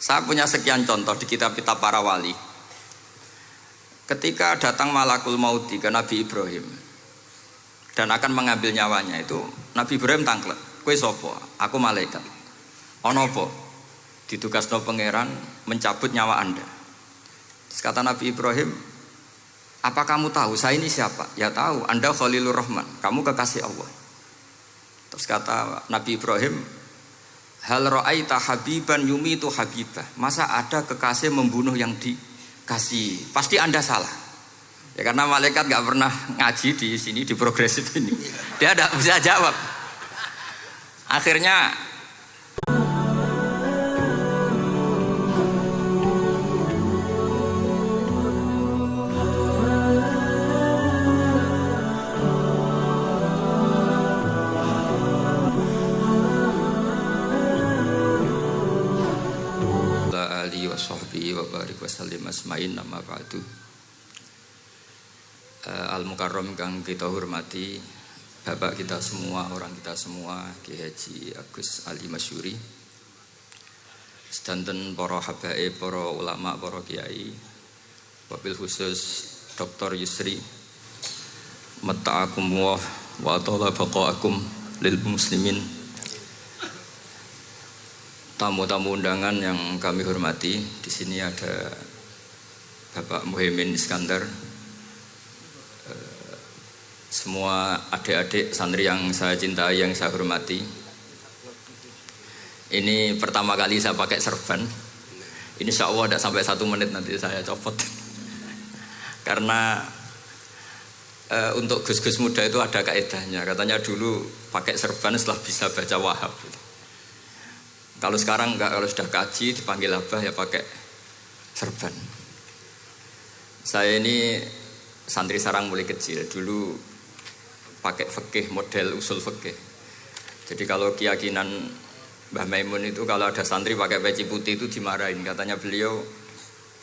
Saya punya sekian contoh di kitab-kitab para wali. Ketika datang malakul mauti ke Nabi Ibrahim dan akan mengambil nyawanya itu, Nabi Ibrahim tangklet, kowe sapa? Aku malaikat. Ono apa? Ditugasno pangeran mencabut nyawa Anda. Terus kata Nabi Ibrahim, apa kamu tahu saya ini siapa? Ya tahu, Anda Khalilur Rahman, kamu kekasih Allah. Terus kata Nabi Ibrahim, hal ra'aita habiban yumitu habibah. Masa ada kekasih membunuh yang dikasih? Pasti Anda salah. Ya karena malaikat nggak pernah ngaji di sini di progresif ini. Dia tidak bisa jawab. Akhirnya sahbihi wa barik wa sallim asma'in nama ba'du. Al-Mukarram kang kita hormati, bapak kita semua, orang kita semua, Ki Haji Agus Ali Masyuri, sedanten para habaib, para ulama, para kiai, wabil khusus Dr. Yusri, matta'akumullah wa atala baqa'akum lil muslimin. Tamu-tamu undangan yang kami hormati, di sini ada Bapak Muhaimin Iskandar, semua adik-adik santri yang saya cintai, yang saya hormati. Ini pertama kali saya pakai serban. Insya Allah tidak sampai 1 menit nanti saya copot. Karena untuk gus-gus muda itu ada kaedahnya. Katanya dulu pakai serban setelah bisa baca Wahab. Kalau sekarang enggak, kalau sudah kaji dipanggil abah ya pakai serban. Saya ini santri sarang mulai kecil, dulu pakai fikih, model usul fikih. Jadi kalau keyakinan Mbah Maimun itu kalau ada santri pakai peci putih itu dimarahin. Katanya beliau,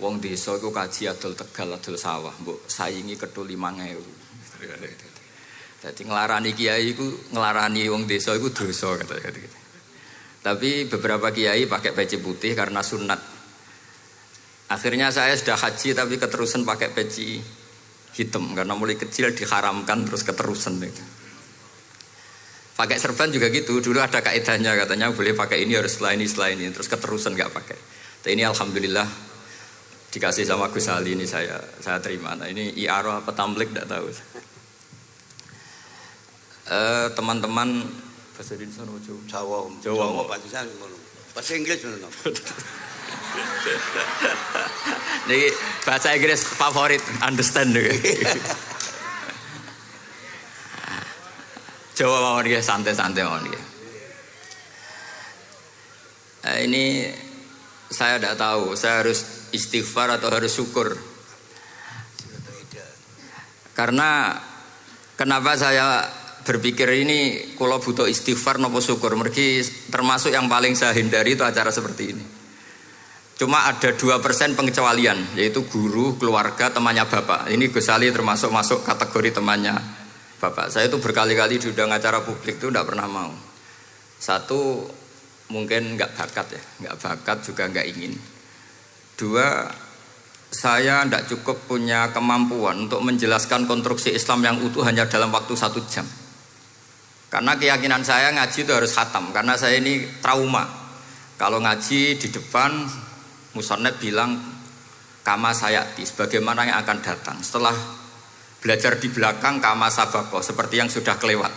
wong desa itu kaji adol Tegal, adol sawah, mbok saingi kedul 5.000. Jadi ngelarani kiai itu, ngelarani wong desa itu dosa katanya. Tapi beberapa kiai pakai peci putih karena sunat. Akhirnya saya sudah haji tapi keterusan pakai peci hitam karena mulai kecil diharamkan terus keterusan itu. Pakai serban juga gitu. Dulu ada kaidahnya katanya boleh pakai ini harus setelah ini terus keterusan nggak pakai. Tapi ini alhamdulillah dikasih sama Gus Ali ini saya terima. Nah ini iaro apa tamblik tidak tahu. Teman-teman bahasa Indonesia Jawa bahasa Inggris ngono. Niki bahasa Inggris favorit, understand juga. Jawa mawon nggih, santai-santai mawon nggih. Ini saya tidak tahu, saya harus istighfar atau harus syukur. Karena kenapa saya berpikir ini kalau butuh istighfar nopo syukur, mergi termasuk yang paling saya hindari itu acara seperti ini. Cuma ada 2% pengecualian, yaitu guru, keluarga, temannya bapak. Ini Gus Ali termasuk masuk kategori temannya bapak. Saya itu berkali-kali diundang acara publik itu tidak pernah mau. Satu, mungkin nggak bakat ya, nggak bakat juga nggak ingin. 2, saya tidak cukup punya kemampuan untuk menjelaskan konstruksi Islam yang utuh hanya dalam waktu 1 jam. Karena keyakinan saya ngaji itu harus khatam. Karena saya ini trauma. Kalau ngaji di depan, musannaf bilang kama sayati, sebagaimana yang akan datang. Setelah belajar di belakang kama sabako, seperti yang sudah kelewat.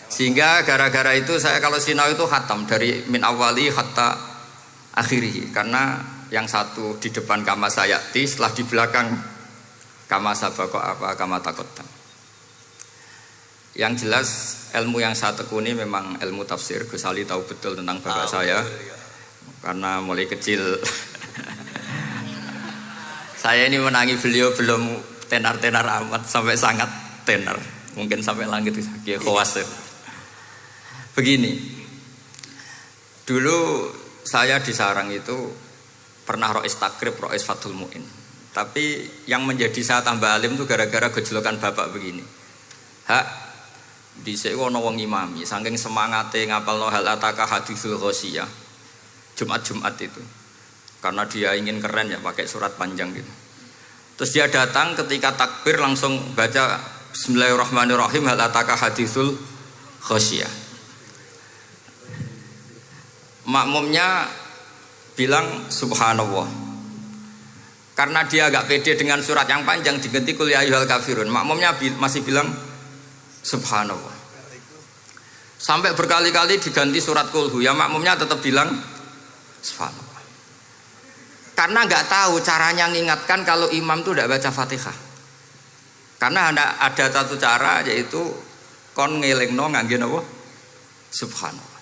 Sehingga gara-gara itu saya kalau sinau itu khatam dari min awali hatta akhiri. Karena yang satu di depan kama sayati, setelah di belakang kama sabako apa kama takotam. Yang jelas ilmu yang saya tekuni memang ilmu tafsir. Gus Ali tahu betul tentang bapak saya. Karena mulai kecil saya ini menangi beliau belum tenar-tenar amat, sampai sangat tenar. Mungkin sampai langit kayak khawas. Begini. Dulu saya di sarang itu pernah rois takrib, rois Fathul Mu'in. Tapi yang menjadi saya tambah alim itu gara-gara gejolokan bapak begini. Hak dhisik ana wong imami saking semangate ngapalno hal ataka haditsul ghosiyah Jumat-Jumat itu karena dia ingin keren ya pakai surat panjang gitu. Terus dia datang ketika takbir langsung baca Bismillahirrahmanirrahim, hal ataka haditsul khasyiyah. Makmumnya bilang subhanallah. Karena dia agak pede dengan surat yang panjang diganti qul ya ayyuhal kafirun. Makmumnya masih bilang subhanallah. Sampai berkali-kali diganti surat kulhu, ya makmumnya tetap bilang subhanallah. Karena nggak tahu caranya mengingatkan kalau imam itu tidak baca Fatihah. Karena ada satu cara yaitu kon ngelingno ngangge napa? Subhanallah.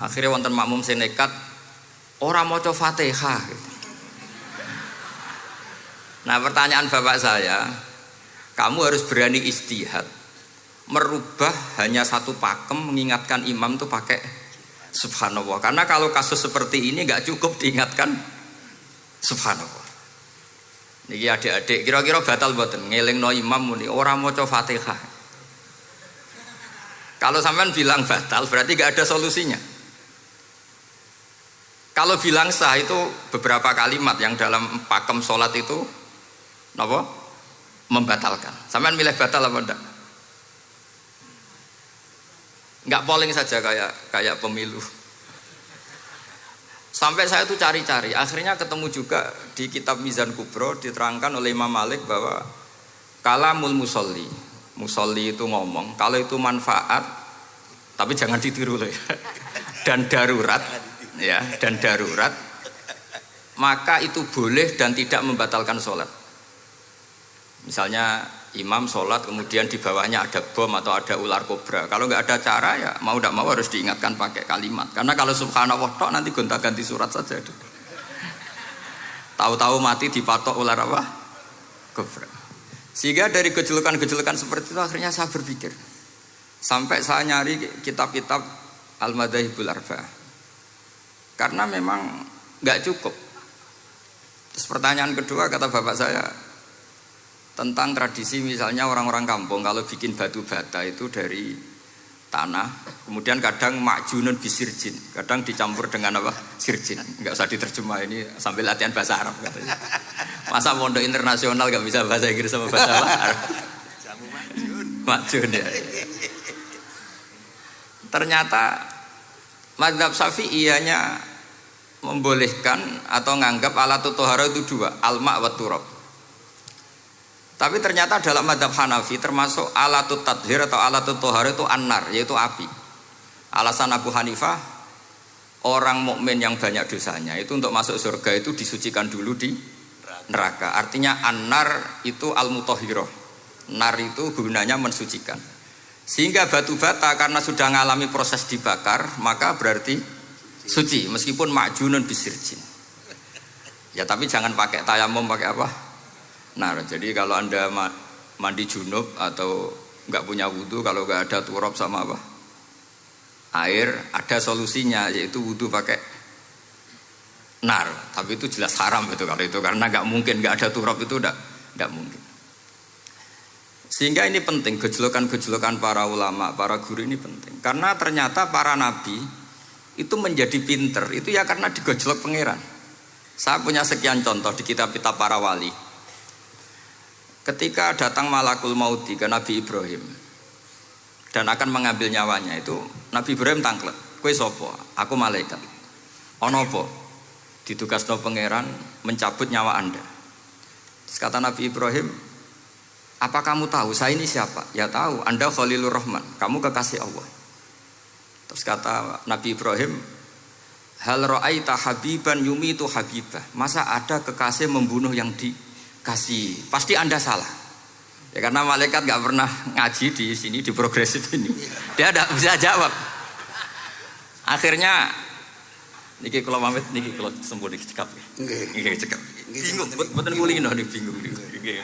Akhirnya wonten makmum sing nekat ora maca Fatihah. Nah, pertanyaan bapak saya, kamu harus berani ijtihad merubah hanya satu pakem mengingatkan imam itu pakai subhanallah. Karena kalau kasus seperti ini nggak cukup diingatkan subhanallah. Niki adik-adik kira-kira batal mboten ngelingno imam muni ora maca Fatihah. Kalau sampean bilang batal berarti nggak ada solusinya. Kalau bilang sah itu beberapa kalimat yang dalam pakem sholat itu napa? Membatalkan. Sampean milih batal apa enggak? Enggak polling saja kayak pemilu. Sampai saya tuh cari-cari, akhirnya ketemu juga di kitab Mizan Kubro diterangkan oleh Imam Malik bahwa kalamul musolli, musolli itu ngomong, kalau itu manfaat, tapi jangan ditiru loh ya, dan darurat, ya, dan darurat, maka itu boleh dan tidak membatalkan sholat. Misalnya imam sholat kemudian di bawahnya ada bom atau ada ular kobra, kalau nggak ada cara ya mau tidak mau harus diingatkan pakai kalimat. Karena kalau subhanallah tok nanti gonta-ganti surat saja. Tahu-tahu mati dipatok ular apa? Kobra. Sehingga dari gejolokan-gejolokan seperti itu akhirnya saya berpikir, sampai saya nyari kitab-kitab Al-Madzhabul Arba'ah. Karena memang nggak cukup. Terus pertanyaan kedua kata bapak saya, tentang tradisi misalnya orang-orang kampung kalau bikin batu bata itu dari tanah, kemudian kadang makjunun bisirjin, kadang dicampur dengan apa? Sirjin. Enggak usah diterjemah, ini sambil latihan bahasa Arab katanya. Masa pondok internasional enggak bisa bahasa Inggris sama bahasa Arab? Makjun ya. Ternyata mazhab Syafi'iyahnya membolehkan atau nganggap alatut thaharah itu dua, al-ma' wa turab. Tapi ternyata dalam mazhab Hanafi termasuk alatut tathhir atau alatut thaharah itu an-nar, yaitu api. Alasan Abu Hanifah, orang mukmin yang banyak dosanya itu untuk masuk surga itu disucikan dulu di neraka. Artinya an-nar itu al-mutahhirah. Nar itu gunanya mensucikan. Sehingga batu bata karena sudah mengalami proses dibakar, maka berarti suci meskipun ma'junun bisirjin. Ya tapi jangan pakai tayamum, pakai apa? Nah, jadi kalau Anda mandi junub atau nggak punya wudhu, kalau nggak ada turab sama apa? Air, ada solusinya yaitu wudhu pakai nar. Tapi itu jelas haram itu kalau itu, karena nggak mungkin nggak ada turab itu nggak mungkin. Sehingga ini penting, gejolokan-gejolokan para ulama, para guru ini penting. Karena ternyata para nabi itu menjadi pinter, itu ya karena digojlok pangeran. Saya punya sekian contoh di kitab-kitab para wali. Ketika datang malakul mauti ke Nabi Ibrahim dan akan mengambil nyawanya, itu Nabi Ibrahim tangklet, kowe sapa? Aku malaikat. Ono apa? Ditugasno pangeran mencabut nyawa Anda. Terus kata Nabi Ibrahim, apa kamu tahu saya ini siapa? Ya tahu, Anda Khalilur Rahman, kamu kekasih Allah. Terus kata Nabi Ibrahim, hal ra'aita habiban yumitu habibah. Masa ada kekasih membunuh yang dikasih? Pasti Anda salah. Ya karena malaikat nggak pernah ngaji di sini, di progresif ini. Dia tidak bisa jawab. Akhirnya niki kalau pamit niki kalau sembuh niki cekap. Nggih cekap. Bingung, mboten kulino nih bingung niki.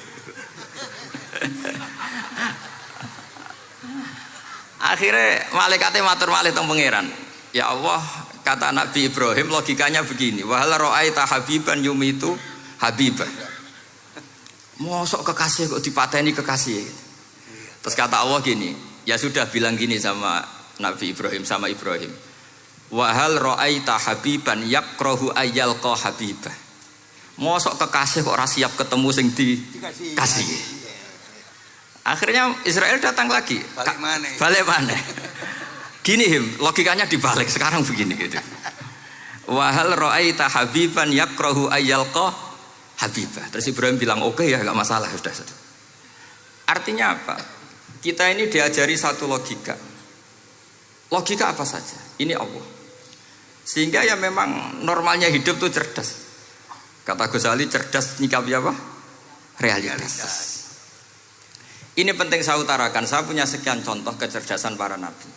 Akhirnya malaikatnya matur malih teng pangeran. Ya Allah, kata Nabi Ibrahim logikanya begini, wa hal ra'aita habiban yumitu habibah. Mosok kekasih kok dipateni kekasih. Terus kata Allah gini, ya sudah bilang gini sama Nabi Ibrahim, sama Ibrahim. Wa hal ra'aita habiban yakrahu ayyalqa habibah. Mosok kekasih kok ora siap ketemu sing dikasih. Akhirnya Israel datang lagi. Balik mana? Gini logikanya dibalik sekarang begini gitu. Wa hal ra'aita habiban yakrahu ayyalqa habibah. Terus Ibrahim bilang oke ya enggak masalah sudah. Artinya apa? Kita ini diajari satu logika. Logika apa saja? Ini Allah. Sehingga ya memang normalnya hidup tuh cerdas. Kata Ghazali cerdas nyikapi apa? Realitas. Ini penting saya utarakan. Saya punya sekian contoh kecerdasan para nabi.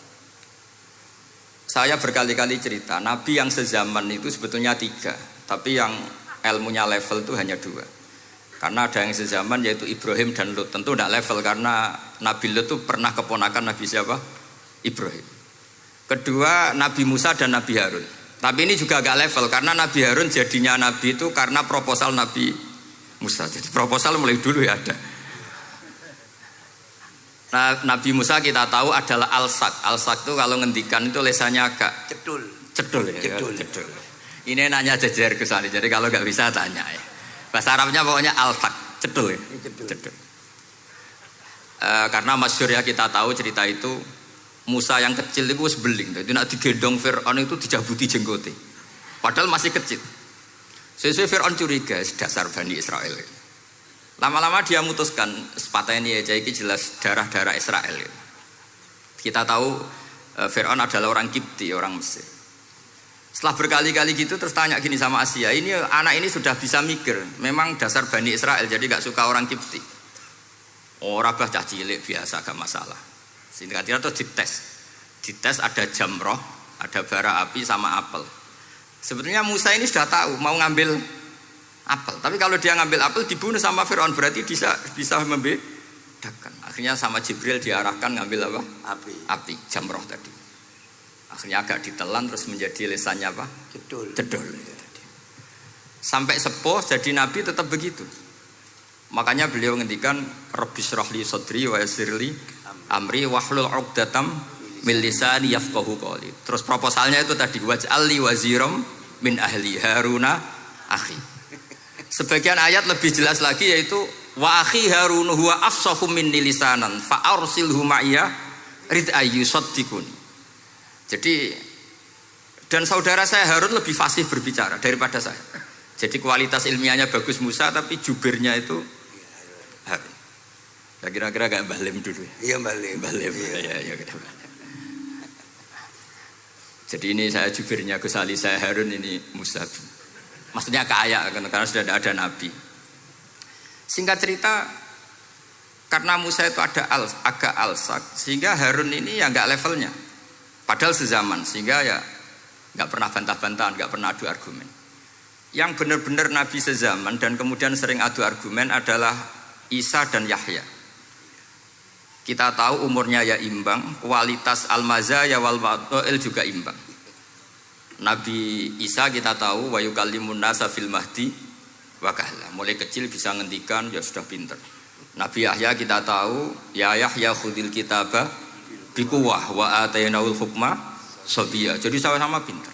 Saya berkali-kali cerita, nabi yang sezaman itu sebetulnya 3, tapi yang ilmunya level itu hanya 2. Karena ada yang sezaman yaitu Ibrahim dan Lut. Tentu tidak level karena Nabi Lut itu pernah keponakan Nabi siapa? Ibrahim. Kedua Nabi Musa dan Nabi Harun. Tapi ini juga agak level karena Nabi Harun jadinya Nabi itu karena proposal Nabi Musa. Jadi proposal mulai dulu ya ada. Nah, Nabi Musa kita tahu adalah al-sak. Al-sak itu kalau ngendikan itu lesannya agak cedul ya. Cedul. Ini nanya jejer ke sana. Jadi kalau nggak bisa tanya ya. Bahasa Arabnya pokoknya al-sak, cedul ya. Cedul. Karena masyhur ya kita tahu cerita itu. Musa yang kecil itu sebeling, jadi nak digendong Fir'aun itu dijabuti jenggote. Padahal masih kecil. Sesuai Fir'aun curiga, dasar Bani Israel. Lama-lama dia memutuskan, sepatah ini aja ini jelas darah-darah Israel. Kita tahu Fir'aun adalah orang Kipti, orang Mesir. Setelah berkali-kali gitu terus tanya gini sama Asia, ini anak ini sudah bisa mikir, memang dasar Bani Israel, jadi gak suka orang Kipti. Oh, rabah cah cilik biasa, gak masalah. Sehingga terus dites ada jamroh, ada bara api sama apel. Sebetulnya Musa ini sudah tahu mau ngambil apel, tapi kalau dia ngambil apel dibunuh sama Fir'aun berarti bisa membedakan. Akhirnya sama Jibril diarahkan ngambil apa? Api jamroh tadi. Akhirnya agak ditelan terus menjadi lesannya apa? Cedul. Sampai sepuh jadi nabi tetap begitu. Makanya beliau ngendikan Rabbis shrahli sadri wa yassirli amri wahlul 'uqdatam min lisani yafqahu qawli. Terus proposalnya itu tadi waj'alli waziram min ahli Haruna akhi. Sebagian ayat lebih jelas lagi yaitu wa akhi Harun huwa afsahu minni lisanan fa arsilhu ma'iyya rid ayyusaddiqun. Jadi dan saudara saya Harun lebih fasih berbicara daripada saya. Jadi kualitas ilmiahnya bagus Musa tapi jubirnya itu Harun. Ya kira-kira kayak Mbah Lim dulu. Iya Mbah Lim. Ya. Jadi ini saya jubirnya Gus Ali, saya Harun, ini Musa. Maksudnya kaya karena sudah ada nabi. Singkat cerita, karena Musa itu agak alsak, sehingga Harun ini ya nggak levelnya. Padahal sezaman, sehingga ya nggak pernah bantah-bantahan, nggak pernah adu argumen. Yang benar-benar nabi sezaman dan kemudian sering adu argumen adalah Isa dan Yahya. Kita tahu umurnya ya imbang, kualitas al-mazaya wal wa'il juga imbang. Nabi Isa kita tahu wa yukallimun nasa fil mahdi wa kahla. Mulai kecil bisa ngendikan, ya sudah pinter. Nabi Yahya kita tahu ya Yahya khudil kitaba biquwah wa atainaul hukma sabiyya. Jadi sama-sama pinter.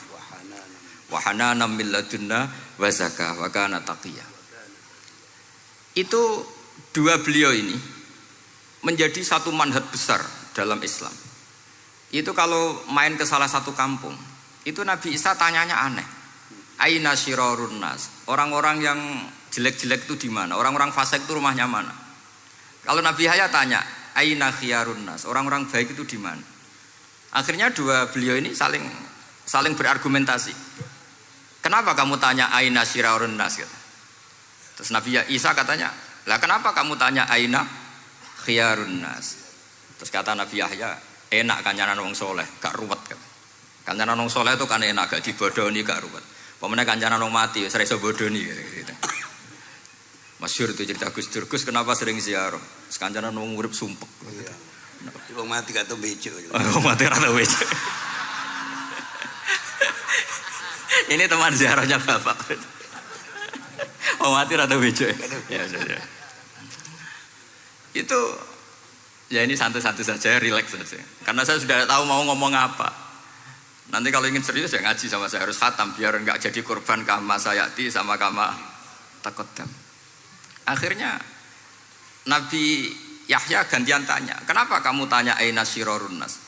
Wa hananan min ladunna wa zakah wa kana taqiyya. Itu dua beliau ini menjadi satu manhaj besar dalam Islam. Itu kalau main ke salah satu kampung, itu Nabi Isa tanyanya aneh. Aina syirarun nas? Orang-orang yang jelek-jelek itu di mana? Orang-orang fasik itu rumahnya mana? Kalau Nabi Yahya tanya, aina khiyarun nas? Orang-orang baik itu di mana? Akhirnya dua beliau ini saling berargumentasi. Kenapa kamu tanya aina syirarun nas? Terus Nabi Isa katanya, lah kenapa kamu tanya aina khiyarun nas? Terus kata Nabi Yahya, enak kancanan wong soleh, gak ruwet kan. Kancanan wong soleh itu kan enak, gak dibodoni, gak ruwet. Pemene kancanan wong mati, sering iso bodoni gitu. Masyhur itu cerita Gus Dur, Gus kenapa sering ziarah? Kancanan wong urip sumpek. Iya. Wong mati gak tau becuk. Wong mati ora tau becuk. Ini teman ziarahnya Bapak. Wong mati ora tau becuk. Ya. Itu ya ini santai-santai saja, relax saja. Karena saya sudah tahu mau ngomong apa. Nanti kalau ingin serius ya ngaji sama saya, harus khatam biar enggak jadi korban kama sayati sama kama takodam. Akhirnya Nabi Yahya gantian tanya, kenapa kamu tanya aina syirarun nas?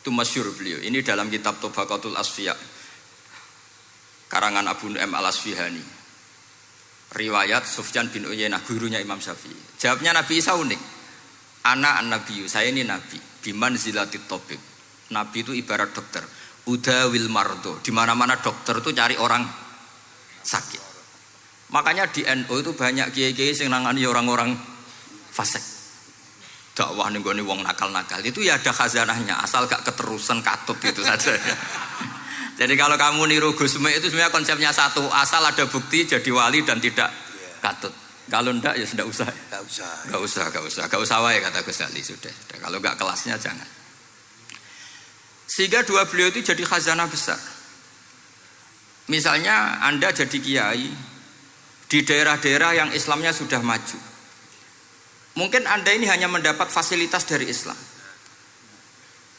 Itu masyhur beliau. Ini dalam kitab Tobaqatul Asfiya karangan Abu Nu'aim al-Asfihani. Riwayat Sufyan bin Uyainah, gurunya Imam Syafi'i. Jawabnya Nabi Isa unik. Ana an-nabiyyu, saya ini nabi. Biman zilatit tobib. Nabi itu ibarat dokter. Udawil mardo. Di mana-mana dokter itu cari orang sakit. Makanya di NU itu banyak kiai-kiai yang nangani orang-orang fasik. Dakwah ning gone wong nakal-nakal. Itu ya ada khazanahnya, asal gak keterusan katut gitu saja. Jadi kalau kamu niru Gus Mek itu sebenarnya konsepnya satu, asal ada bukti jadi wali dan tidak katut. Kalau ndak ya sudah usah. Gak usah wae kata Gus Ali sudah. Kalau nggak kelasnya jangan. Sehingga dua beliau itu jadi khazanah besar. Misalnya Anda jadi kiai di daerah-daerah yang Islamnya sudah maju. Mungkin Anda ini hanya mendapat fasilitas dari Islam.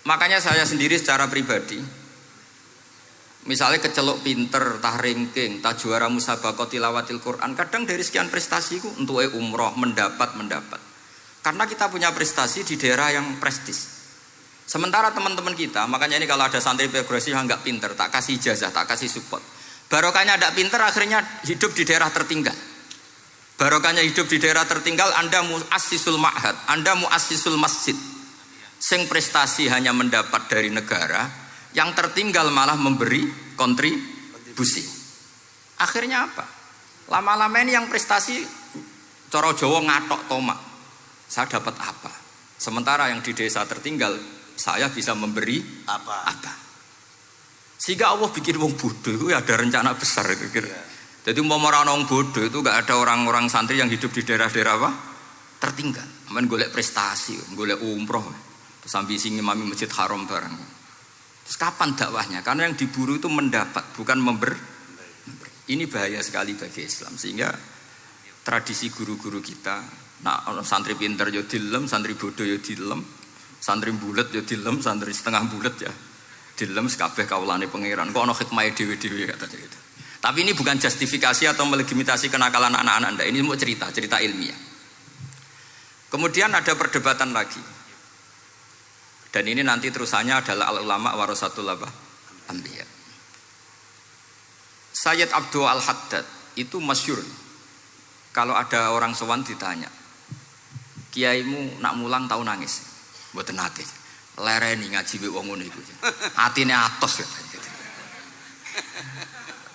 Makanya saya sendiri secara pribadi, misalnya kecelok pinter, tah ranking, tah juara musabaqah tilawatil Quran, kadang dari sekian prestasiku untuk umroh mendapat. Karena kita punya prestasi di daerah yang prestis. Sementara teman-teman kita, makanya ini kalau ada santri progresif yang enggak pinter, tak kasih ijazah, tak kasih support. Barokahnya tidak pinter, akhirnya hidup di daerah tertinggal. Barokahnya hidup di daerah tertinggal, Anda muassisul ma'had, Anda muassisul masjid. Sing prestasi hanya mendapat dari negara, yang tertinggal malah memberi kontribusi. Akhirnya apa? Lama-lama ini yang prestasi coro Jawa ngatok tomak. Saya dapat apa? Sementara yang di desa tertinggal saya bisa memberi apa? Sehingga Allah bikin wong bodoh itu ada rencana besar kira-kira. Jadi mau orang bodoh itu gak ada orang-orang santri yang hidup di daerah-daerah apa? Tertinggal. Aman golek prestasi, golek umroh. Terus ambisi ngimami Masjid Haram bareng. Terus kapan dakwahnya? Karena yang diburu itu mendapat, bukan memberi. Ini bahaya sekali bagi Islam. Sehingga tradisi guru-guru kita, nah santri pinter ya dilem, santri bodoh ya dilem, santri bulet ya dilem, santri setengah bulet ya dilem, sekabeh kaulane pangeran. Kok ana hikmah dhewe-dhewe katanya gitu. Tapi ini bukan justifikasi atau melegitimasi kenakalan anak-anak Anda. Ini mau cerita ilmiah. Kemudian ada perdebatan lagi. Dan ini nanti terusannya adalah al-ulama warasatul anbiya. Sayyid Abdul Al-Haddad itu masyhur. Kalau ada orang sowan ditanya, kiaimu nak mulang tau nangis? Mboten nate. Lereni ngaji wek wong ngono iku. Atine atos gitu.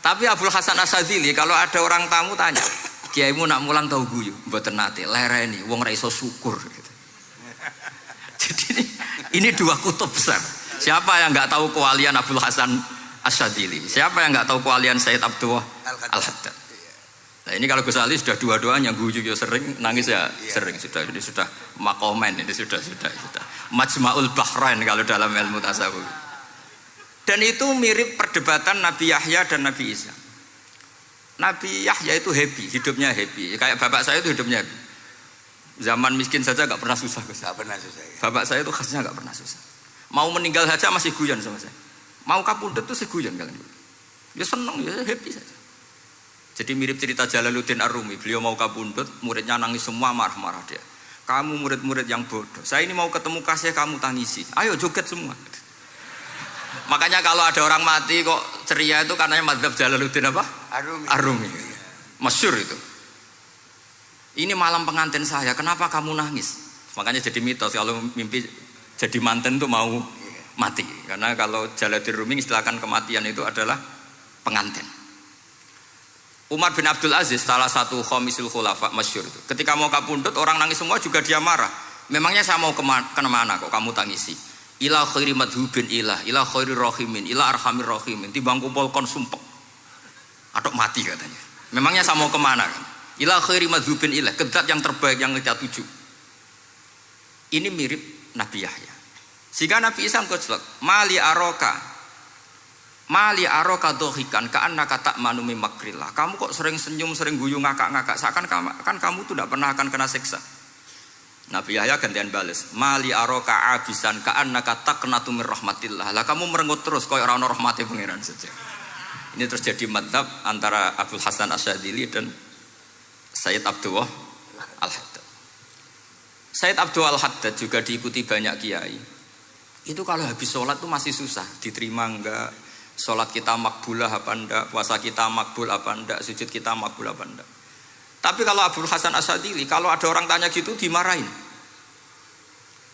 Tapi Abdul Hasan Asyadzili kalau ada orang tamu tanya, kiaimu nak mulang tau guyu? Mboten nate. Lereni wong ra iso syukur gitu. Jadi ini dua kutub besar. Siapa yang enggak tahu kewalian Abdul Hasan Asyadzili? Siapa yang enggak tahu kewalian Sayyid Abdul Al-Haddad? Nah ini kalau Gus Ali sudah dua-duanya guyu ya sering, nangis ya sering, sudah ini sudah makomen, ini sudah Majma'ul Bahrain kalau dalam ilmu tasawuf. Dan itu mirip perdebatan Nabi Yahya dan Nabi Isa. Nabi Yahya itu happy, hidupnya happy. Kayak bapak saya itu hidupnya happy. Zaman miskin saja gak pernah susah. Gak pernah susah ya. Bapak saya itu khasnya gak pernah susah. Mau meninggal saja masih guyon sama saya. Mau kapundhut itu seguyon kalian. Ya seneng, ya happy saja. Jadi mirip cerita Jalaluddin Ar-Rumi. Beliau mau kapundhut, muridnya nangis semua, marah-marah dia. Kamu murid-murid yang bodoh. Saya ini mau ketemu kasih kamu tangisi. Ayo joget semua. Makanya kalau ada orang mati kok ceria itu karena madzhab Jalaluddin apa? Ar-Rumi. Masyhur itu. Ini malam pengantin saya, kenapa kamu nangis? Makanya jadi mitos kalau mimpi jadi manten tuh mau mati. Karena kalau Jalaluddin Rumi istilahkan kematian itu adalah pengantin. Umar bin Abdul Aziz salah satu khamisul khulafa masyhur itu. Ketika mau kapundhut orang nangis semua juga dia marah. Memangnya saya mau kemana kok kamu tangisi? Ila khairi madhubin ila khairi rahimin ila arhamir rahimin. Timbang kumpul kon sumpek. Atok mati katanya. Memangnya saya mau kemana kan? Ila khairi madhubin ila, kedat yang terbaik yang kita tuju. Ini mirip Nabi Yahya. Sehingga Nabi Isa ngejlok, mali aroka dohikan ka'annaka ta'manu min makrillah. Kamu kok sering senyum, sering guyu, ngakak-ngakak, seakan kan kamu tuh tidak pernah akan kena siksa. Nabi Yahya gantian bales, mali aroka abisan ka'annaka taqnatu mir rahmatillah. Lah kamu merengut terus koyo ora ono rahmate pangeran saja. Ini terus jadi madzhab antara Abdul Hasan Asyadzili dan Sayyid Abdullah Al-Haddad. Sayyid Abdullah Al-Haddad juga diikuti banyak kiai. Itu kalau habis sholat tuh masih susah, diterima enggak, sholat kita makbulah apa enggak, puasa kita makbul apa enggak, sujud kita makbul apa enggak. Tapi kalau Abdul Hasan Asyadzili, kalau ada orang tanya gitu dimarahin.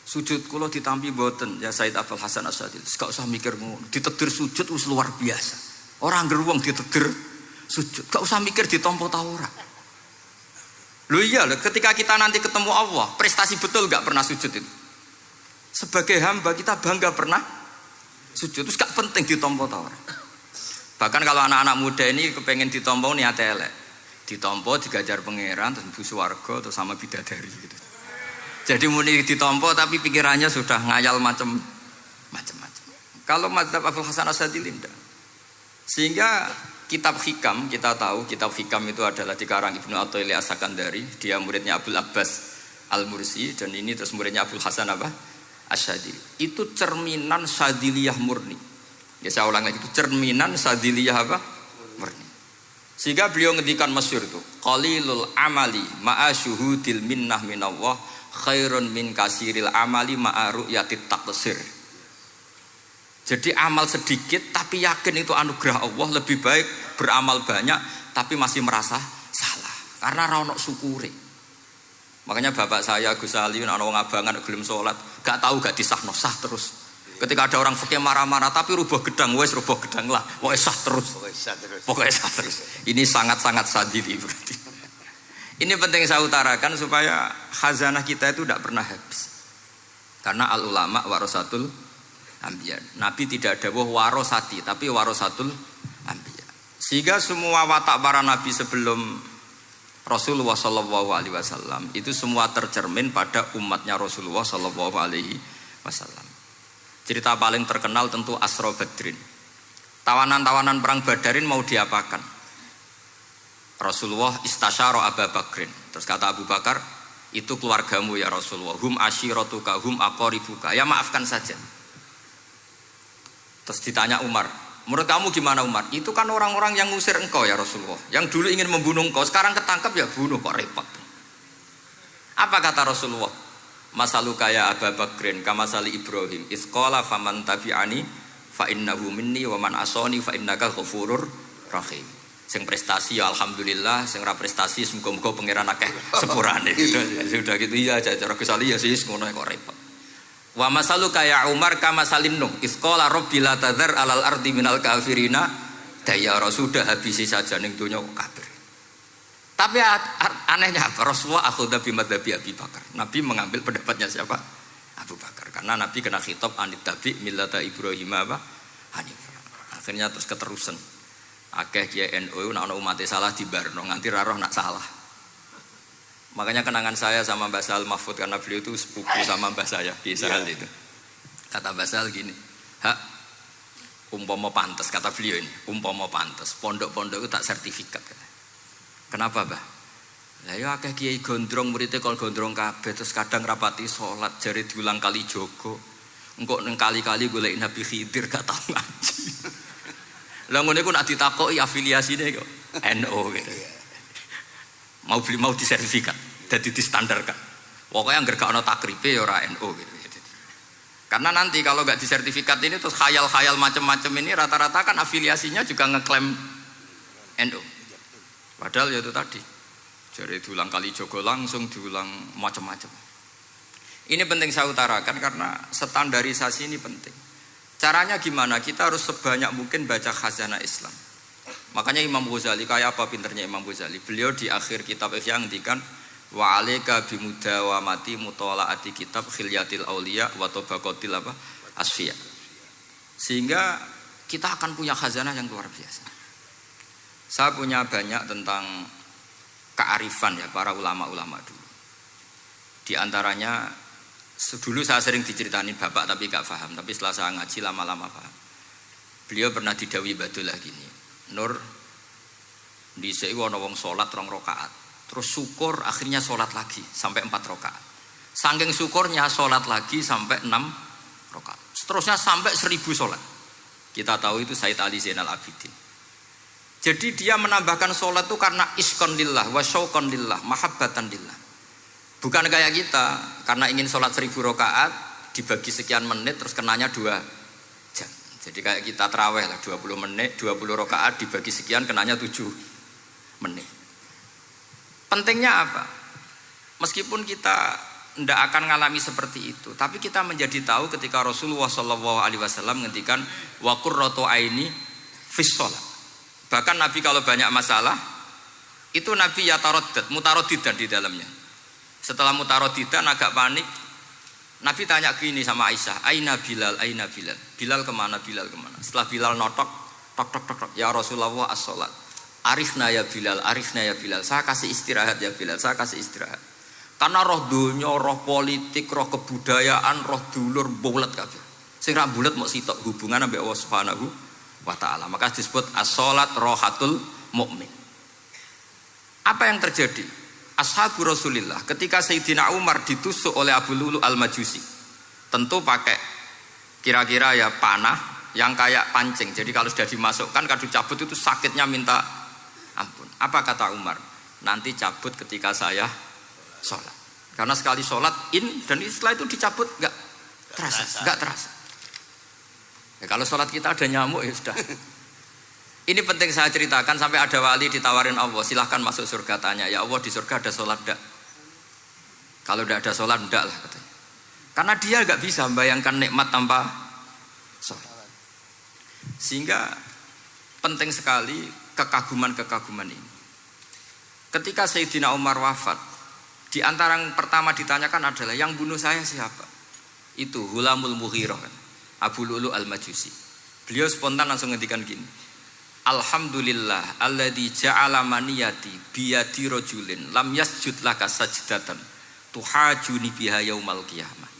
Sujud kula ditampi boten ya Sayyid Abdul Hasan Asyadzili. Gak usah mikir ngono, ditegir sujud wis luar biasa. Orang geruang ditegir sujud, gak usah mikir ditampa ta ora. Lho iya, ketika kita nanti ketemu Allah, prestasi betul gak pernah sujud itu. Sebagai hamba kita bangga pernah sujud, terus gak penting ditampa ta ora. Bahkan kalau anak-anak muda ini kepengen ditampa niate elek. Ditampa digajar pangeran terus mlebu swarga terus sama bidadari gitu. Jadi muni ditampa tapi pikirannya sudah ngayal macam-macam. Kalau mazhab Abdul Hasan Asyadzili tidak. Sehingga kitab hikam kita tahu kitab hikam itu adalah dikarang Ibnu Athaillah As-Sakandari, dia muridnya Abdul Abbas Al-Mursi dan ini terus muridnya Abdul Hasan Asyadzili. Itu cerminan Syadziliyah murni. Ya saya ulang lagi itu cerminan Syadziliyah murni. Sehingga beliau ngendikan masyhur itu, qalilul amali ma'a syuhudil minnah minallah khairun min kasiril amali ma'a ru'yatit taqsir. Jadi amal sedikit tapi yakin itu anugerah Allah, lebih baik beramal banyak tapi masih merasa salah karena ra ono syukure. Makanya bapak saya Gus Ali ana wong abangan gelem salat, gak tahu gak disahno sah terus. Ketika ada orang fakir marah-marah tapi rubah gedang, wes rubah gedang lah, pokoknya sah terus. Ini sangat-sangat Syadzili berarti. Ini penting saya utarakan supaya khazanah kita itu tidak pernah habis. Karena al ulama warasatul anbiya. Nabi tidak ada warosati, tapi warasatul anbiya. Sehingga semua watak para nabi sebelum Rasulullah SAW itu semua tercermin pada umatnya Rasulullah SAW. Cerita paling terkenal tentu Asra Badrin. Tawanan-tawanan perang Badarin mau diapakan? Rasulullah istasyara Abu Bakrin. Terus kata Abu Bakar, itu keluargamu ya Rasulullah. Hum asyiratuka, hum aqaribuka. Ya maafkan saja. Terus ditanya Umar, menurut kamu gimana Umar? Itu kan orang-orang yang ngusir engkau ya Rasulullah. Yang dulu ingin membunuh engkau, sekarang ketangkap ya bunuh, kok repot. Apa kata Rasulullah? Masaluka ya Abu Bakrin kamasali Ibrahim isqala faman tabi'ani fa innahu minni wa man asani fa innaka ghafurur rahim. Sing prestasi ya alhamdulillah, sing ra prestasi semoga-moga pangeran akeh sepurane. Sudah gitu iya cara Gus Ali ya sis ngono kok repot. Wa masaluka ya Umar kamasalin nuh isqala rabbil la tadzar alal ardi minal kafirina dayara. Sudah habisi saja ning donya kafir. Tapi anehnya apa? Rasulullah akhudha bi madzhabi Abi Bakar. Nabi mengambil pendapatnya siapa? Abu Bakar. Karena Nabi kena khitab anit tabi millata Ibrahim hanifah. Akhirnya terus keterusan. Akeh kiai NU nek ana umat salah dibarno nganti ra roh nak salah. Makanya kenangan saya sama Mbah Sal Mahfud karena beliau itu sepupu sama Mbah saya, Kiai Sal itu. Kata Mbah Sal gini, "Hak umpama pantes," kata beliau ini, "umpama pantes, pondok-pondok itu tak sertifikat." Kenapa, Mbah? Lah ya akeh kiai gondrong muridé kol gondrong kabeh terus kadang rapati salat jare diulang kali jogo. Engko neng kali-kali golek Nabi Khidir gak tau ngaji. Lah ngene ku nak ditakoki afiliasine kok NU gitu. Mau disertifikat, dadi distandarkan. Pokoknya anggar gak ono takribe ya ora NU gitu. Karena nanti kalau gak disertifikat ini terus khayal-khayal macam-macam ini rata-rata kan afiliasinya juga ngeklaim NU. Padahal ya itu tadi, jadi diulang kali jogo langsung diulang macam-macam. Ini penting saya utarakan karena standarisasi ini penting. Caranya gimana? Kita harus sebanyak mungkin baca khazanah Islam. Makanya Imam Ghazali, kayak apa pinternya Imam Ghazali? Beliau di akhir kitab Ihya ngendikan wa alaika bimudawamati mutalaati kitab khilyatil auliya wa tabaqatil asfiya. Sehingga kita akan punya khazanah yang luar biasa. Saya punya banyak tentang kearifan ya para ulama-ulama dulu. Di antaranya dulu saya sering diceritain bapak tapi gak paham, tapi setelah saya ngaji lama-lama paham. Beliau pernah didawi Badullah gini, Nur dhisik ana wong salat 2 rakaat, terus syukur akhirnya salat lagi sampai 4 rakaat. Saking syukurnya sholat lagi sampai 6 rakaat. Seterusnya sampai 1000 sholat. Kita tahu itu Sayyid Ali Zainal Abidin. Jadi dia menambahkan sholat itu karena iskon lillah wa syauqon lillah, mahabbatan lillah. Bukan kayak kita, karena ingin sholat 1000 rakaat dibagi sekian menit terus kenanya 2 jam. Jadi kayak kita terawih lah 20 menit, 20 rakaat dibagi sekian kenanya 7 menit. Pentingnya apa? Meskipun kita tidak akan ngalami seperti itu, tapi kita menjadi tahu ketika Rasulullah SAW menghentikan wa qurratu aini fis shalah. Bahkan Nabi kalau banyak masalah itu Nabi mutaraddidan di dalamnya. Setelah mutaraddidan agak panik, Nabi tanya gini sama Aisyah, aina Bilal, aina Bilal, Bilal kemana, Bilal kemana? Setelah Bilal notok, tok tok tok tok, ya Rasulullah as-sholat, arifna ya Bilal, arifna ya Bilal, saya kasih istirahat ya Bilal, saya kasih istirahat. Karena roh dunya, roh politik, roh kebudayaan, roh dulur bulet kabeh. Sing ra bulet mok sitok hubungan ambek Allah Subhanahu wa taala. Maka disebut as-shalat rohatul mukmin. Apa yang terjadi? Ashabu Rasulillah ketika Sayyidina Umar ditusuk oleh Abu Lulu al-Majusi. Tentu pakai kira-kira ya panah yang kayak pancing. Jadi kalau sudah dimasukkan kadu cabut itu sakitnya minta ampun. Apa kata Umar? Nanti cabut ketika saya sholat. Karena sekali sholat dan setelah itu dicabut nggak terasa. Ya, kalau sholat kita ada nyamuk ya sudah. Ini penting saya ceritakan sampai ada wali ditawarin Allah, silahkan masuk surga, tanya ya Allah di surga ada sholat enggak? Kalau tidak ada sholat enggak lah katanya. Karena dia nggak bisa membayangkan nikmat tanpa sholat. Sehingga penting sekali kekaguman ini. Ketika Sayyidina Umar wafat, di antara yang pertama ditanyakan adalah yang bunuh saya siapa? Itu Hulamul Mughirah, Abu Lulu al-Majusi. Beliau spontan langsung ngendikan gini, alhamdulillah alladzi ja'ala maniyati biyadi rajulin lam yasjud laka sajdatan tuhajuni biha yaumal qiyamah.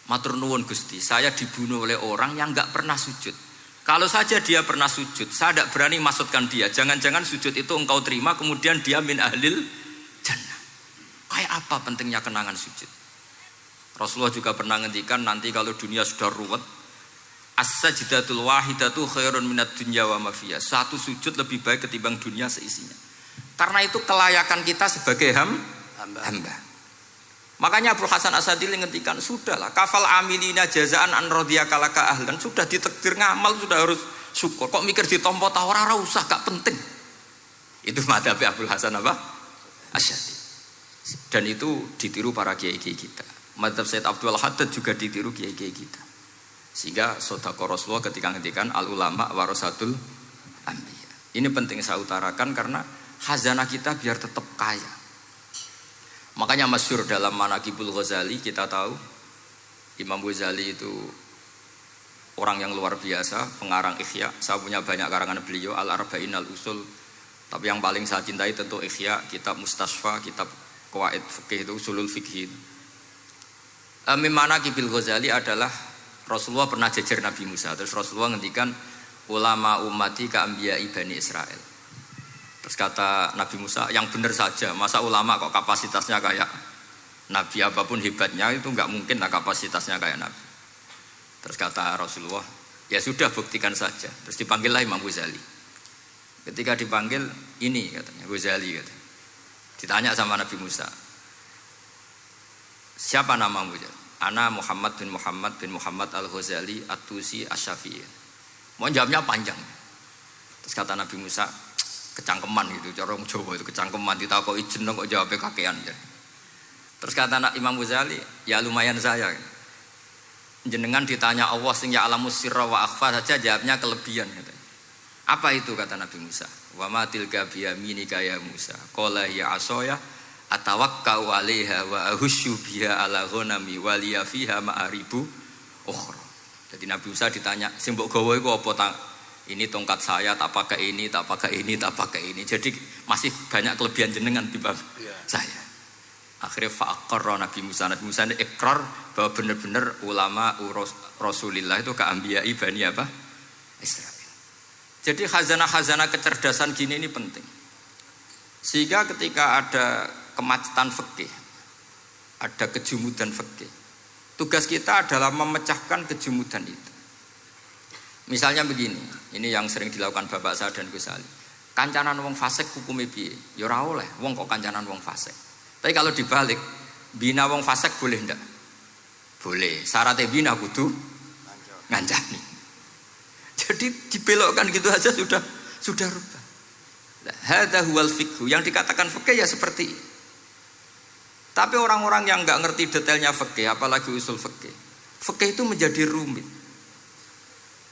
Matur nuwun Gusti, saya dibunuh oleh orang yang enggak pernah sujud. Kalau saja dia pernah sujud, saya tidak berani maksudkan dia. Jangan-jangan sujud itu engkau terima kemudian dia min ahlil jannah. Kayak apa pentingnya kenangan sujud? Rasulullah juga pernah ngendikan nanti kalau dunia sudah ruwet, as-sajdatul wahidatu khairun minad dunya wa ma fiha. Satu sujud lebih baik ketimbang dunia seisinya. Karena itu kelayakan kita sebagai hamba. Makanya Abu Hasan Asadili ngendikan, sudahlah kafal amilina jazaan an radhiyakalaka ahlan, sudah ditakdir ngamal sudah harus syukur. Kok mikir ditompo ta ora usah, gak penting. Itu madzhab Abu Hasan apa? Asy'ari. Dan itu ditiru para kiai-kiai kita. Madzhab Sayyid Abdul Haddad juga ditiru kiai-kiai kita. Sehingga sedekah Rasulullah ketika ngendikan al ulama warasatul anbiya. Ini penting saya utarakan karena khazanah kita biar tetap kaya. Makanya masyhur dalam Manaqibul Ghazali kita tahu Imam Ghazali itu orang yang luar biasa, pengarang Ihya. Saya punya banyak karangan beliau, Al-Arba'in Al-Usul. Tapi yang paling saya cintai tentu Ihya, kitab Mustasfa, kitab Qawaid fikih itu usulul fikih. Mimana Manaqibul Ghazali adalah Rasulullah pernah jejer Nabi Musa. Terus Rasulullah ngendikan ulama ummati ka anbiya'i Bani Israel. Terus kata Nabi Musa, yang benar saja, masa ulama kok kapasitasnya kayak Nabi, apapun hebatnya itu enggak mungkin lah kapasitasnya kayak Nabi. Terus kata Rasulullah, ya sudah buktikan saja. Terus dipanggillah Imam Ghazali. Ketika dipanggil, ini katanya Ghazali katanya. Ditanya sama Nabi Musa, siapa namamu? Ana Muhammad bin Muhammad al-Ghazali at-Tusi asy-Syafi'i. Mau jawabnya panjang. Terus kata Nabi Musa, kecangkeman gitu, cara orang Jawa itu kecangkeman, ditakoki jeneng kok jawabnya kakean. Terus kata Imam Ghazali, ya lumayan saya. Jenengan ditanya Allah sing ya alamus sirra wa akhfa saja jawabnya kelebihan katanya. Apa itu kata Nabi Musa? Wa ma tilka bi yaminika ya Musa. Qala ya asaya atawakkau 'alaiha wa ahusyu biha ala ghanami wa liya fiha ma'aribu ukhra. Jadi Nabi Musa ditanya, sing mbok gawa iku apa? Ini tongkat saya, tak pakai ini, tak pakai ini, tak pakai ini. Jadi masih banyak kelebihan jenengan timbang saya. Akhirnya fa'aqarra Nabi Musa ini ikrar bahwa benar-benar ulama Rasulillah itu keambiyai Bani apa? Israel. Jadi khazanah-khazanah kecerdasan gini ini penting. Sehingga ketika ada kemacetan fikih, ada kejumudan fikih. Tugas kita adalah memecahkan kejumudan itu. Misalnya begini, ini yang sering dilakukan Bapak saya dan Gus Ali. Kancanan wong fasik hukumnya piye? Ya ora oleh, wong kok kancanan wong fasik. Tapi kalau dibalik, bina wong fasik boleh ndak? Boleh. Syaratnya bina kudu ngancani. Jadi dibelokkan gitu aja sudah rubah. Hadza huwal fiqh. Yang dikatakan fikih ya seperti ini. Tapi orang-orang yang enggak ngerti detailnya fikih, apalagi usul fikih. Fikih itu menjadi rumit.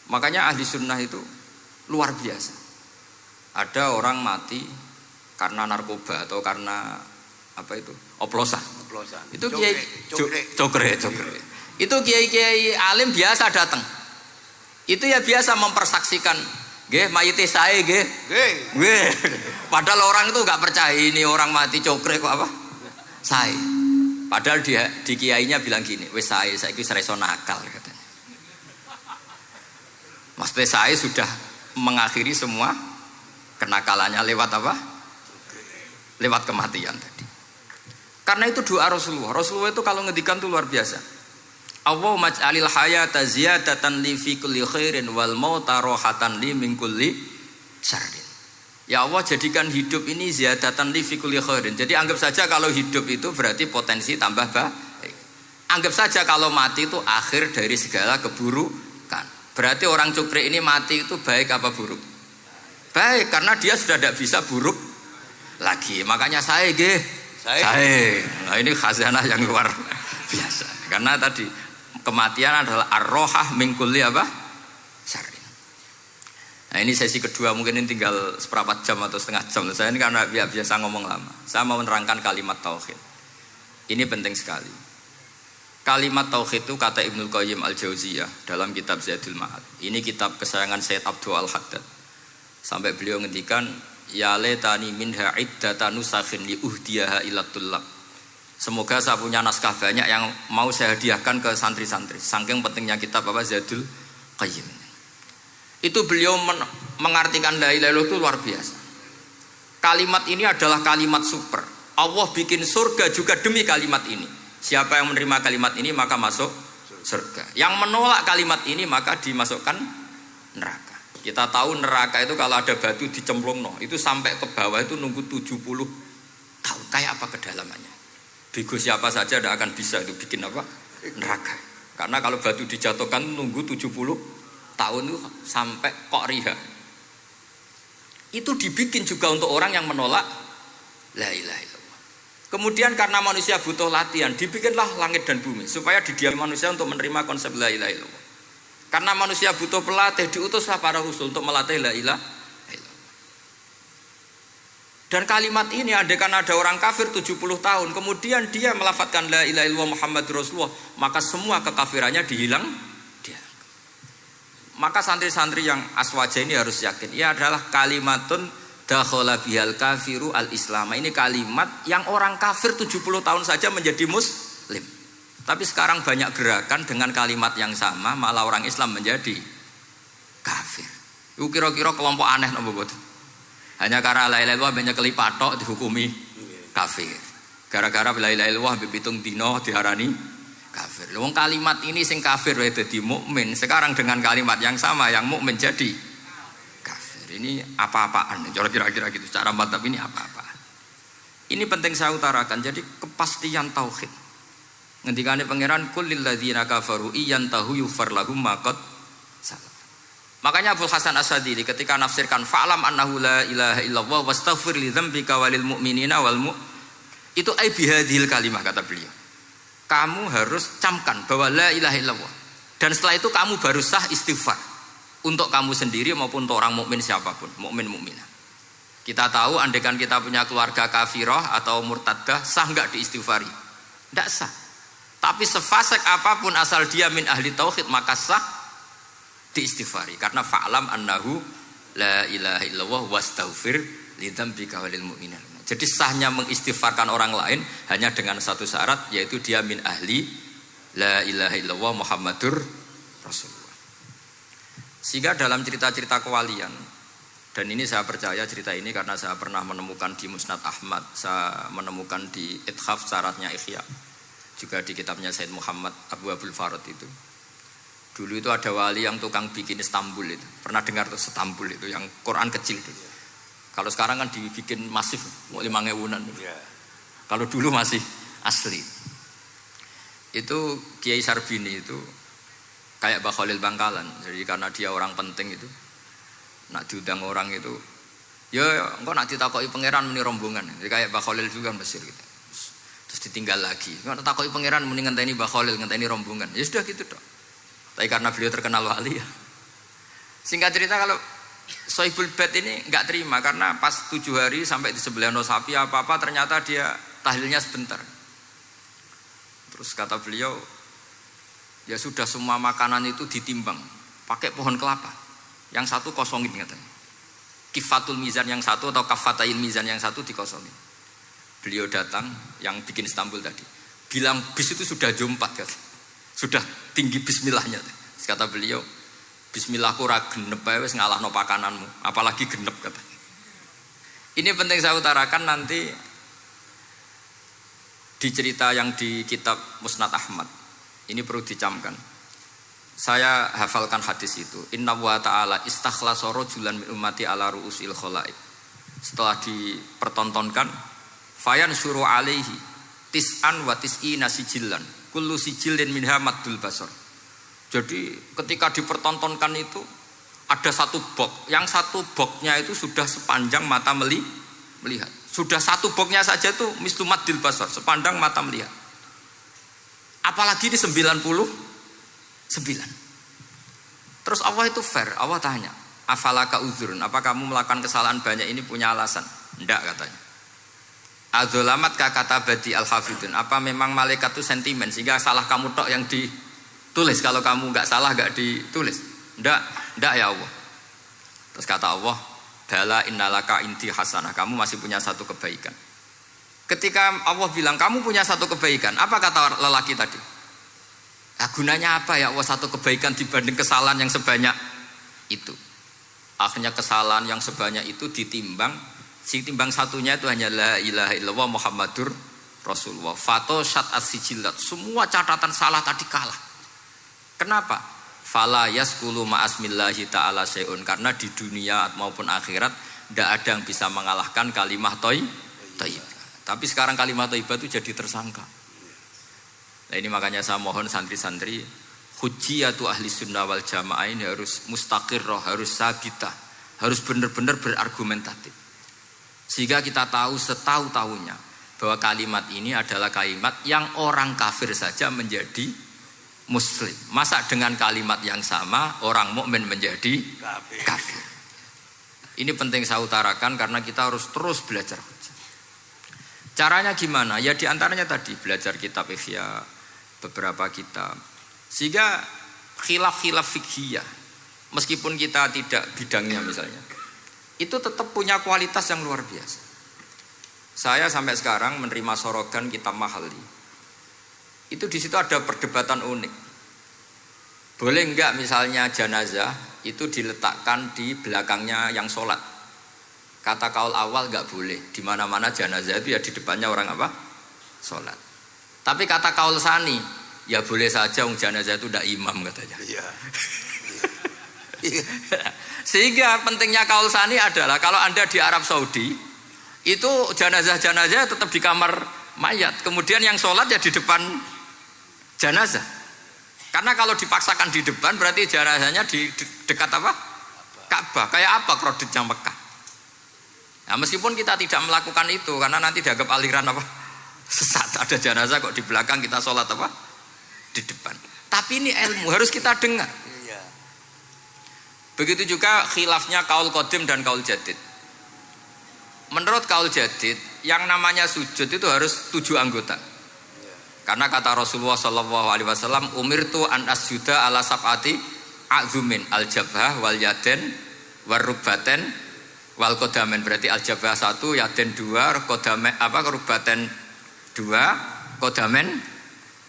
Makanya ahli sunnah itu luar biasa. Ada orang mati karena narkoba atau karena apa itu? Oplosan. Itu kiai cokre. Itu kiai alim biasa datang. Itu ya biasa mempersaksikan, nggih mayite sae nggih. Nggih. Padahal orang itu enggak percaya ini orang mati cokre kok apa? Sae. Padahal dia di kiainya bilang gini, wis sae saiki wis iso nakal katanya. Maksudnya sae sudah mengakhiri semua kenakalannya lewat apa? Lewat kematian tadi. Karena itu doa Rasulullah. Rasulullah itu kalau ngendikan itu luar biasa. Allahumma ij'alil hayata ziyadatan li fi kulli khairin wal mauta rohatan li min kulli syarrin. Ya Allah, jadikan hidup ini ziyadatan li fi kulli khairin. Jadi anggap saja kalau hidup itu berarti potensi tambah baik. Anggap saja kalau mati itu akhir dari segala keburukan. Berarti orang cukri ini mati itu baik apa buruk? Baik, karena dia sudah tidak bisa buruk lagi. Makanya saya nah ini khazanah yang luar biasa. Karena tadi kematian adalah ar-rohah min kulli apa? Syarrin. Nah ini sesi kedua, mungkin ini tinggal seperempat jam atau setengah jam. Saya ini karena biasa ngomong lama. Saya mau menerangkan kalimat tauhid. Ini penting sekali. Kalimat tauhid itu kata Ibnul Qayyim Al-Jauziyah dalam kitab Zadul Ma'ad. Ini kitab kesayangan Sayyid Abdul Al-Haddad. Sampai beliau ngendikan, ya letani minha iddatan nusakhin li uhdiyaha ila tullab. Semoga saya punya naskah banyak yang mau saya hadiahkan ke santri-santri. Saking pentingnya kitab apa Zadul Qayyim. Itu beliau mengartikan la ilaha illallah itu luar biasa. Kalimat ini adalah kalimat super. Allah bikin surga juga demi kalimat ini. Siapa yang menerima kalimat ini maka masuk surga. Yang menolak kalimat ini maka dimasukkan neraka. Kita tahu neraka itu kalau ada batu dicemplungno, itu sampai ke bawah itu nunggu 70 tahun. Kayak apa kedalamannya? Bego siapa saja tidak akan bisa itu bikin apa? Neraka. Karena kalau batu dijatuhkan nunggu 70 tahun itu sampai kok riha. Itu dibikin juga untuk orang yang menolak la ilaha illallah. Kemudian karena manusia butuh latihan, dibikinlah langit dan bumi supaya didiami manusia untuk menerima konsep la ilaha illallah. Karena manusia butuh pelatih, diutuslah para rasul untuk melatih la ilaha illallah. Dan kalimat ini andaikan ada orang kafir 70 tahun kemudian dia melafadzkan la ilaha illallah Muhammadur Rasulullah, maka semua kekafirannya dihilang dia. Maka santri-santri yang aswaja ini harus yakin, ia adalah kalimatun dakhala bihal kafiru al-islam. Ini kalimat yang orang kafir 70 tahun saja menjadi muslim. Tapi sekarang banyak gerakan dengan kalimat yang sama malah orang Islam menjadi kafir. Itu kira-kira kelompok aneh napa mboten? Hanya karena la ilaha illallah banyak kelipatok dihukumi kafir. Gara-gara la ilaha illallah pitung dino diarani kafir. Wong kalimat ini sing kafir wae dadi mukmin. Sekarang dengan kalimat yang sama yang mukmin jadi kafir. Ini apa-apaan? Kira-kira gitu. Cara madzhab ini apa-apaan? Ini penting saya utarakan. Jadi kepastian tauhid. Ngendikane pangeran kullil ladzina kafaru iyantahu yufar lahum ma qad salaf. Makanya Abul Hasan As-Sadili ketika nafsirkan fa'lam annahu la ilaha illallah wastaghfir li dzambika walil mu'minina wal itu ai bihadhil kalimah kata beliau. Kamu harus camkan bahwa la ilaha illallah. Dan setelah itu kamu baru sah istighfar untuk kamu sendiri maupun untuk orang mukmin siapapun, mukmin mukminah. Kita tahu andaikan kita punya keluarga kafirah atau murtadah, sah enggak diistighfari? Enggak sah. Tapi sefasik apapun asal dia min ahli tauhid maka sah diistighfari karena fa'lam annahu la ilaha illallah wastaghfir lidzambika walil mu'minin. Jadi sahnya mengistighfarkan orang lain hanya dengan satu syarat, yaitu dia min ahli la ilaha illallah Muhammadur Rasulullah. Sehingga dalam cerita-cerita kewalian, dan ini saya percaya cerita ini karena saya pernah menemukan di Musnad Ahmad, saya menemukan di Ithaf syaratnya Ihya. juga di kitabnya Said Muhammad Abu Abdul Farad itu. Dulu itu ada wali yang tukang bikin Istanbul itu. Pernah dengar tuh Istanbul itu yang Quran kecil itu. Kalau sekarang kan dibikin masif, mau 5.000-an. Kalau dulu masih asli. Itu Kiai Sarbini itu kayak Mbah Khalil Bangkalan. Jadi karena dia orang penting itu, nak diundang orang itu, ya engkau nak ditakoki pangeran muni rombongan. Jadi kayak Mbah Khalil juga Mesir gitu. Terus ditinggal lagi. Engkau takoki pangeran muni ngenteni Mbah Khalil, ngenteni rombongan. Ya sudah gitu dong. Tapi karena beliau terkenal wali ya. Singkat cerita kalau Sohibul Bait ini enggak terima karena pas 7 hari sampai di sebelah sapi apa-apa ternyata dia tahlilnya sebentar. Terus kata beliau, ya sudah semua makanan itu ditimbang pakai pohon kelapa. Yang satu kosongin katanya. Kifatul mizan yang satu atau kafatain mizan yang satu dikosongin. Beliau datang yang bikin Istanbul tadi. Bilang bis itu sudah jompat katanya. Sudah tinggi bismillahnya. Terus kata beliau, bismillahku ra genep ae wis ngalahno pakananmu, apalagi genep katanya. Ini penting saya utarakan nanti di cerita yang di kitab Musnad Ahmad. Ini perlu dicamkan. Saya hafalkan hadis itu. Inna wa ta'ala istakhlasa rajulan min ummati ala ru'usil khalaik. Setelah dipertontonkan, fayan syuru alaihi tis'an wa tis'ina sijillan. Kullu sijillin minha maddul basar. Jadi ketika dipertontonkan itu ada satu box, yang satu boxnya itu sudah sepanjang mata melihat. Sudah satu boxnya saja itu mislu maddil basar, sepandang mata melihat. Apalagi di 99. Terus Allah itu fair, Allah tanya, afalaka uzrun, apa kamu melakukan kesalahan banyak ini punya alasan? Enggak katanya. Adzolamat kata badi al-hafidun, apa memang malaikat itu sentimen sehingga salah kamu tok yang ditulis, kalau kamu enggak salah enggak ditulis? Enggak ya Allah. Terus kata Allah, bala innalaka inti hasanah, kamu masih punya satu kebaikan. Ketika Allah bilang kamu punya satu kebaikan, apa kata lelaki tadi? Nah, gunanya apa ya Allah satu kebaikan dibanding kesalahan yang sebanyak itu? Akhirnya kesalahan yang sebanyak itu ditimbang, si timbang satunya itu hanya la ilaha illallah Muhammadur Rasulullah. Fato syat as-sijilat, semua catatan salah tadi kalah. Kenapa? Fala yaskulu ma'asmillahi ta'ala syai'un, karena di dunia maupun akhirat tidak ada yang bisa mengalahkan kalimah thayyibah. Tapi sekarang kalimah thayyibah itu jadi tersangka. Nah ini makanya saya mohon santri-santri, hujjiyatu ahli sunnah wal jamaah ini harus mustaqirrah, harus sabitah, harus benar-benar berargumentatif. Sehingga kita tahu setahu-tahunya bahwa kalimat ini adalah kalimat yang orang kafir saja menjadi muslim. Masa dengan kalimat yang sama orang mukmin menjadi kafir. Ini penting saya utarakan karena kita harus terus belajar. Caranya gimana? Ya diantaranya tadi belajar kitab Ihya, beberapa kitab. Sehingga khilaf-khilaf fikhiyah, meskipun kita tidak bidangnya misalnya, itu tetap punya kualitas yang luar biasa. Saya sampai sekarang menerima sorogan kitab Mahalli. Itu di situ ada perdebatan unik. Boleh enggak misalnya jenazah itu diletakkan di belakangnya yang sholat? Kata kaul awal enggak boleh. Di mana-mana jenazah itu ya di depannya orang apa? Sholat. Tapi kata kaul sani, ya boleh saja jenazah itu enggak imam katanya. Iya. Sehingga pentingnya kaul sani adalah kalau Anda di Arab Saudi itu jenazah-jenazah tetap di kamar mayat, kemudian yang sholat ya di depan jenazah. Karena kalau dipaksakan di depan berarti jenazahnya di dekat apa? Ka'bah. Kayak apa kreditnya Mekah. Nah, meskipun kita tidak melakukan itu karena nanti dianggap aliran apa? Sesat. Ada jenazah kok di belakang kita sholat apa? Di depan. Tapi ini ilmu harus kita dengar. Begitu juga khilafnya kaul qadim dan kaul jadid. Menurut kaul jadid, yang namanya sujud itu harus 7 anggota. Karena kata Rasulullah SAW, umirtu an asjuda ala sab'ati a'zumin al-jabhah wal yaden wal rubaten wal kodamen. Berarti al-jabhah 1, yaden 2, kodamen rubaten 2, kodamen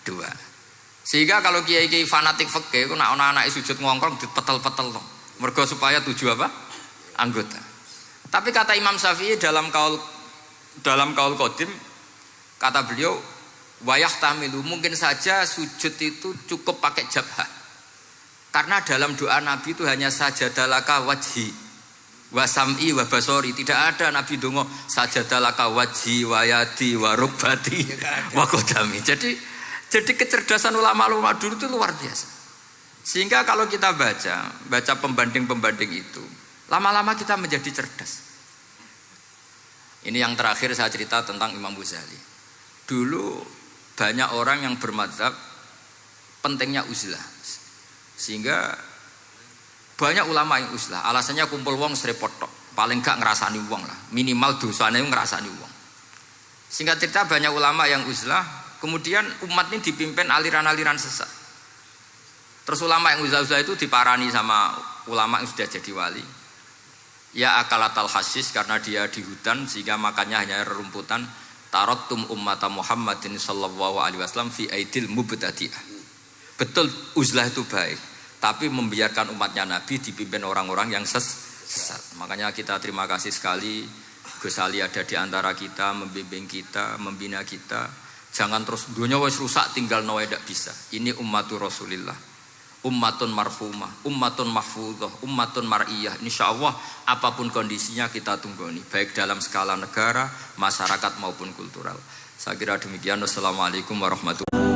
2. Sehingga kalau kiai-kiai fanatik fikih, nak anak-anak sujud ngongkrong dipetel-petel loh. Mergo supaya 7 apa? Anggota. Tapi kata Imam Syafi'i dalam kaul qadim, kata beliau Wayah tamilu, mungkin saja sujud itu cukup pakai jabhah. Karena dalam doa Nabi itu hanya sajadalaka wajhi wa sam'i wa basori. Tidak ada Nabi dongo sajadalaka wajhi wa yadi wa rukbati wa qadami. Jadi kecerdasan ulama-ulama dulu itu luar biasa. Sehingga kalau kita baca pembanding-pembanding itu, lama-lama kita menjadi cerdas. Ini yang terakhir saya cerita tentang Imam Ghazali. Dulu banyak orang yang bermadzhab pentingnya uzlah, sehingga banyak ulama yang uzlah. Alasannya kumpul wong serepot tok, paling gak ngerasani wong lah, minimal dosanya ngerasani wong. Singkat cerita banyak ulama yang uzlah, kemudian umat ini dipimpin aliran-aliran sesat. Terus ulama yang uzlah-uzlah itu diparani sama ulama yang sudah jadi wali. Ya akalatal hasis, karena dia di hutan sehingga makannya hanya rumputan. Tarattum ummata Muhammadin sallallahu alaihi wasallam fi aidil mubtadi'ah. Betul uzlah itu baik, tapi membiarkan umatnya Nabi dipimpin orang-orang yang sesat. Makanya kita terima kasih sekali Gus Ali ada di antara kita, membimbing kita, membina kita. Jangan terus dunia wis rusak tinggal nawa tidak bisa. Ini ummatur Rasulillah, ummatun marhumah, ummatun mahfudhah, ummatun mar'iyah. Insyaallah apapun kondisinya kita tunggoni, baik dalam skala negara, masyarakat maupun kultural. Saya kira demikian. Wassalamualaikum warahmatullahi wabarakatuh.